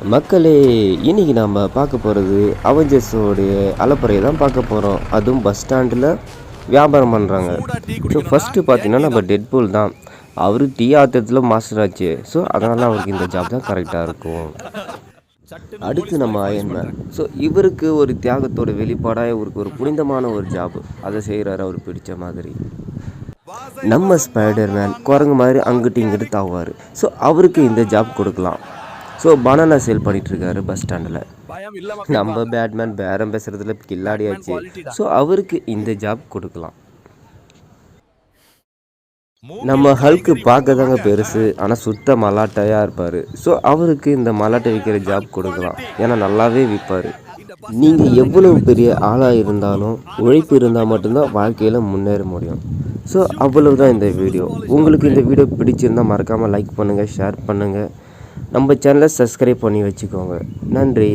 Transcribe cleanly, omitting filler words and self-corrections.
மக்களே, இன்னைக்கு நம்ம பார்க்க போகிறது அவெஞ்சர்ஸோடைய அலப்பறையை தான் பார்க்க போகிறோம். அதுவும் பஸ் ஸ்டாண்டில் வியாபாரம் பண்ணுறாங்க. ஸோ ஃபஸ்ட்டு பார்த்தீங்கன்னா நம்ம டெட்பூல் தான். அவர் டீ ஆத்தத்தில் மாஸ்டர் ஆச்சு. ஸோ அதனால் அவருக்கு இந்த ஜாப் தான் கரெக்டாக இருக்கும். அடுத்து நம்ம அயன்மேன். ஸோ இவருக்கு ஒரு தியாகத்தோட வெளிப்பாடாக இவருக்கு ஒரு புனிதமான ஒரு ஜாப். அதை செய்கிறாரு அவர் பிடிச்ச மாதிரி. நம்ம ஸ்பைடர்மேன் குரங்கு மாதிரி அங்கிட்டு இங்கிட்டு தாவுவார். ஸோ அவருக்கு இந்த ஜாப் கொடுக்கலாம். ஸோ பனானா சேல் பண்ணிகிட்ருக்காரு பஸ் ஸ்டாண்டில். நம்ம பேட்மேன் பேரம் பேசுகிறதுல கில்லாடியாச்சு. ஸோ அவருக்கு இந்த ஜாப் கொடுக்கலாம். நம்ம ஹல்க்கு பார்க்க தாங்க பெருசு, ஆனால் சுத்த மலாட்டையாக இருப்பார். ஸோ அவருக்கு இந்த மலாட்டை விற்கிற ஜாப் கொடுக்கலாம். ஏன்னா நல்லாவே விற்பார். நீங்கள் எவ்வளவு பெரிய ஆளாக இருந்தாலும் உழைப்பு இருந்தால் மட்டும்தான் வாழ்க்கையில் முன்னேற முடியும். ஸோ அவ்வளவுதான் இந்த வீடியோ. உங்களுக்கு இந்த வீடியோ பிடிச்சிருந்தால் மறக்காமல் லைக் பண்ணுங்கள், ஷேர் பண்ணுங்கள். நம்ம சேனலை சப்ஸ்கிரைப் பண்ணி வச்சுக்கோங்க. நன்றி.